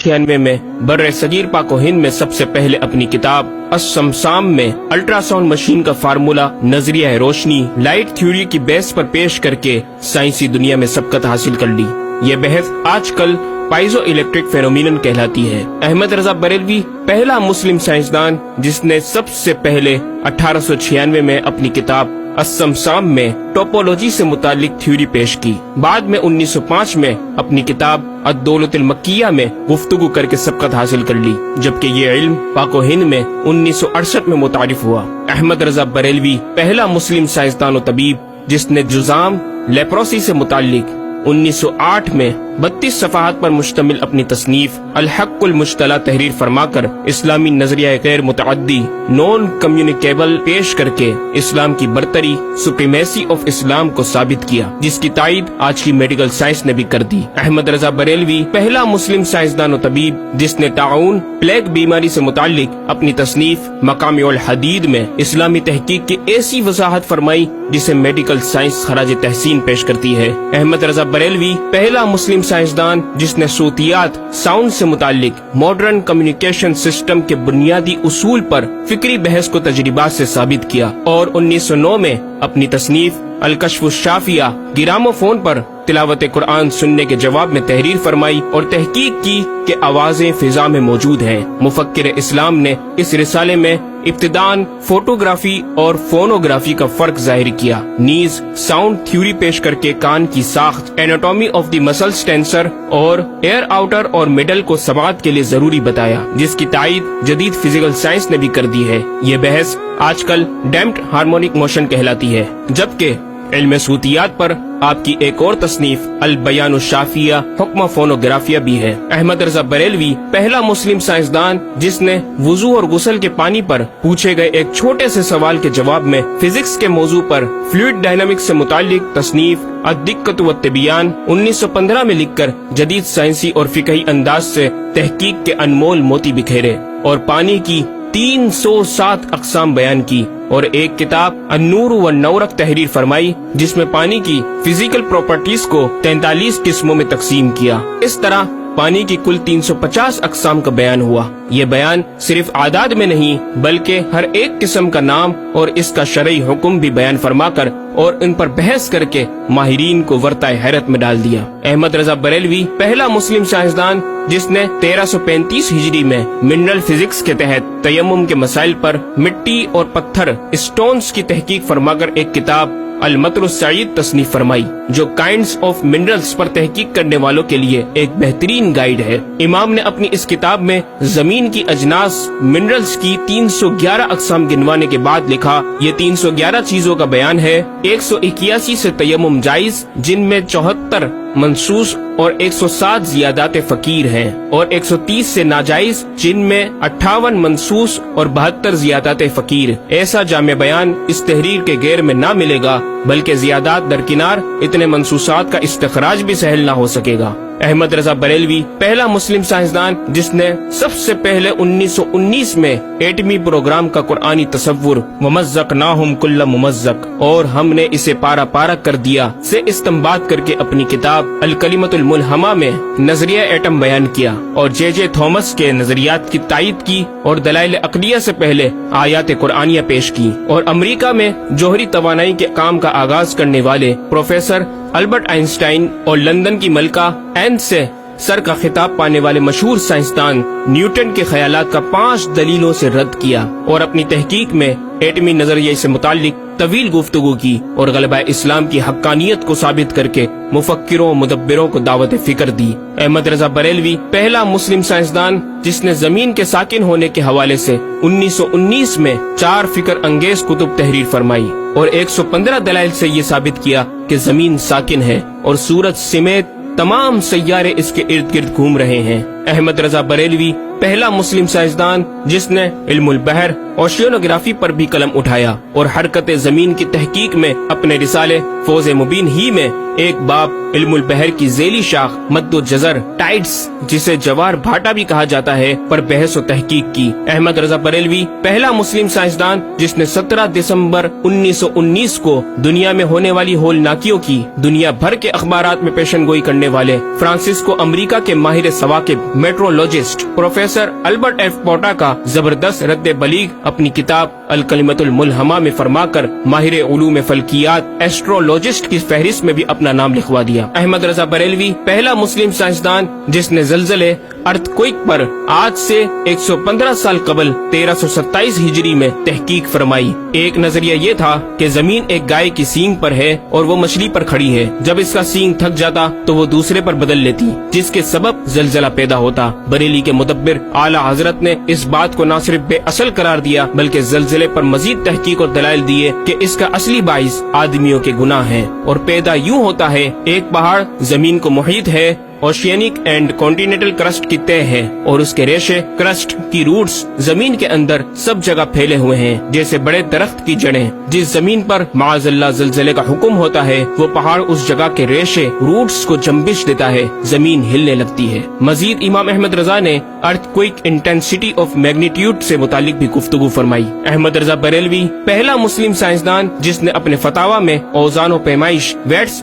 1896 में बर्रे सगीर पाक व हिंद में सबसे पहले अपनी किताब अस्समसाम में अल्ट्रासाउंड मशीन का फार्मूला नजरिया रोशनी लाइट थ्योरी की बेस पर पेश करके साइंसी दुनिया में सबकत हासिल कर ली। ये बहस आजकल पाइजो इलेक्ट्रिक फेनोमेनन कहलाती है। अहमद रजा बरेलवी पहला मुस्लिम साइंसदान जिसने सबसे पहले 1896 में अपनी किताब अस्समसाम में टोपोलॉजी से मुतालिक थ्योरी पेश की। बाद में 1905 में अपनी किताब अद-दौलतुल मक्किया में गुफ्तगू करके सबकत हासिल कर ली, जबकि ये इल्म पाक व हिंद में 1968 में मुतारिफ हुआ। अहमद रजा बरेलवी पहला मुस्लिम साइंसदान व तबीब जिसने जुजाम लेप्रोसी से मुतालिक 1908 में 32 सफ़हात पर मुश्तमिल अपनी तसनीफ अल-हक़्क़ुल मुश्तला तहरीर फरमाकर इस्लामी नजरिया गैर मुतअद्दी नॉन कम्युनिकेबल पेश करके इस्लाम की बरतरी सुप्रीमेसी ऑफ इस्लाम को साबित किया, जिसकी तायद आज की मेडिकल साइंस ने भी कर दी। अहमद रजा बरेलवी पहला मुस्लिम साइंसदान व तबीब जिसने ताउन प्लेग बीमारी से मुतालिक अपनी तसनीफ मकाम-उल हदीद में इस्लामी तहकीक की ऐसी वजाहत फरमाई जिसे मेडिकल साइंस खराज तहसीन पेश करती है। अहमद रजा बरेलवी पहला मुस्लिम साइंसदान जिसने सूतियात साउंड से मुतालिक मॉडर्न कम्युनिकेशन सिस्टम के बुनियादी उसूल पर फिक्री बहस को तजरिबात से साबित किया और 1909 में अपनी तसनीफ अल-कश्फ-उश-शाफिया गिरामोफोन पर तिलावत कुरान सुनने के जवाब में तहरीर फरमाई और तहकीक की कि आवाजें फिजा में मौजूद हैं। मुफक्किर इस्लाम ने इस रिसाले में इब्तिदान फोटोग्राफी और फोनोग्राफी का फर्क जाहिर किया। नीज साउंड थ्योरी पेश करके कान की साख्त, anatomy of the muscles tensor और एयर आउटर और मिडल को समात के लिए जरूरी बताया, जिसकी तायद जदीद फिजिकल साइंस ने भी कर दी है। ये बहस आजकल डैम्प्ड हार्मोनिक मोशन कहलाती है, जबकि इल्म सूतियात पर आपकी एक और तसनीफ अल-बयानुश-शाफिया हुक्म फोनोग्राफिया भी है। अहमद रजा बरेलवी पहला मुस्लिम साइंसदान जिसने वुजू और गुस्ल के पानी पर पूछे गए एक छोटे से सवाल के जवाब में फिजिक्स के मौजू पर फ्लूइड डायनामिक्स से मुतालिक तसनीफ अद-दिक्कत व तिबियान 1915 में लिखकर जदीद साइंसी और फिकही अंदाज से तहकीक के अनमोल मोती बिखेरे और पानी की 307 अक़साम बयान की और एक किताब अन्नूर व नौरक तहरीर फरमाई जिसमें पानी की फिजिकल प्रॉपर्टीज को 43 किस्मों में तकसीम किया। इस तरह पानी की कुल 350 अक़साम का बयान हुआ। ये बयान सिर्फ आदाद में नहीं बल्कि हर एक किस्म का नाम और इसका शरई हुक्म भी बयान फरमाकर और इन पर बहस करके माहिरीन को वर्ताए हैरत में डाल दिया। अहमद रजा बरेलवी पहला मुस्लिम साइंसदान जिसने 1335 हिजरी में मिनरल फिजिक्स के तहत तयम्मुम के मसाइल पर मिट्टी और पत्थर स्टोन्स की तहकीक फरमाकर एक किताब अल-मतरुस-सईद तसनीफ फरमाई, जो काइंड्स ऑफ मिनरल्स पर तहकीक करने वालों के लिए एक बेहतरीन गाइड है। इमाम ने अपनी इस किताब में जमीन की अजनास मिनरल्स की 311 अक़साम गिनवाने के बाद लिखा, ये 311 चीजों का बयान है। 181 से तयम्मुम जायज जिनमें 74 मंसूस और 107 जियादात फकीर हैं और 130 से नाजायज जिनमें 58 मंसूस और 72 जियादात फकीर। ऐसा जामे बयान इस तहरीर के गैर में ना मिलेगा बल्कि जियादात दरकिनार इतने मंसूसात का इस्तिखराज भी सहल ना हो सकेगा। अहमद रजा बरेलवी पहला मुस्लिम साइंसदान जिसने सबसे पहले 1919 में एटमी प्रोग्राम का कुरानी तसव्वुर वमज़्ज़क़नाहुम कुल्ल मुमज़्ज़क़ और हमने इसे पारा पारा कर दिया से इस्तिंबात करके अपनी किताब अल-कलिमतुल मुल्हमा में नजरिया एटम बयान किया और जे थॉमस के नजरियात की तायद की और दलाइल अक़लिया से पहले आयात कुरानिया पेश की और अमेरिका में जोहरी तवानाई के काम का आगाज करने वाले प्रोफेसर अल्बर्ट आइंस्टाइन और लंदन की मलका एन से सर का खिताब पाने वाले मशहूर साइंसदान न्यूटन के ख्यालात का 5 दलीलों से रद्द किया और अपनी तहकीक में एटमी नजरिए से मुतालिक तवील गुफ्तगू की और गलबा इस्लाम की हक्कानियत को साबित करके मुफक्किरों मुदब्बिरों को दावत फिक्र दी। अहमद रजा बरेलवी पहला मुस्लिम साइंसदान जिसने जमीन के साकिन होने के हवाले से 1919 में 4 फिक्र अंगेज कुतुब तहरीर फरमाई और 115 दलाइल से ये साबित किया कि जमीन साकिन है और सूरज समेत तमाम सैयारे इसके इर्द गिर्द घूम रहे हैं। अहमद रजा बरेलवी पहला मुस्लिम साइंसदान जिसने इल्मुल बहर ओशियोनोग्राफी पर भी कलम उठाया और हरकत जमीन की तहकीक में अपने रिसाले फौज मुबीन ही में एक बाब इल्मुल बहर की झेली शाख मद्दो जजर टाइड्स जिसे जवार भाटा भी कहा जाता है पर बहस और तहकीक की। अहमद रजा बरेलवी पहला मुस्लिम साइंसदान जिसने 17 दिसंबर 1919 को दुनिया में होने वाली होलनाकियों की दुनिया भर के अखबारात में पेशन गोई करने वाले फ्रांसिस्को अमेरिका के माहिर सवा के मेट्रोलॉजिस्ट प्रोफेसर अल्बर्ट एफ पोटा का जबरदस्त रद्द बलीग अपनी किताब अल-कलिमतुल मुल्हमा में फरमाकर माहिर उलूम फल्कियात एस्ट्रोलॉजिस्ट की फहरिस्त में भी अपना नाम लिखवा दिया। अहमद रजा बरेलवी पहला मुस्लिम साइंसदान जिसने ज़लज़ले अर्थक्वेक पर आज से 115 साल कबल 1327 हिजरी में तहकीक फरमाई। एक नजरिया ये था कि जमीन एक गाय की सींग पर है और वो मछली पर खड़ी है। जब इसका सींग थक जाता तो वो दूसरे पर बदल लेती, जिसके सबब जलजला पैदा होता। बरेली के मुदब्बिर आला हजरत ने इस बात को न सिर्फ बेअसल करार दिया बल्कि जलजले पर मजीद तहकीक और दलाइल दिए कि इसका असली बाइस आदमियों के गुनाह हैं और पैदा यूं होता है, एक पहाड़ जमीन को मुहीत है, ओशियनिक एंड कॉन्टिनेंटल क्रस्ट की तय है और उसके रेशे क्रस्ट की रूट्स जमीन के अंदर सब जगह फैले हुए हैं, जैसे बड़े दरख्त की जड़ें। जिस जमीन पर माअज़ल्लाह ज़लज़ले का हुक्म होता है वो पहाड़ उस जगह के रेशे रूट्स को जंबिश देता है, जमीन हिलने लगती है। मजीद इमाम अहमद रजा ने अर्थक्वेक इंटेंसिटी ऑफ मैग्नीट्यूड से मुतालिक भी गुफ्तगू फरमाई। अहमद रजा बरेलवी पहला मुस्लिम साइंसदान जिसने अपने फतावा में औज़ान व पैमाइश वेट्स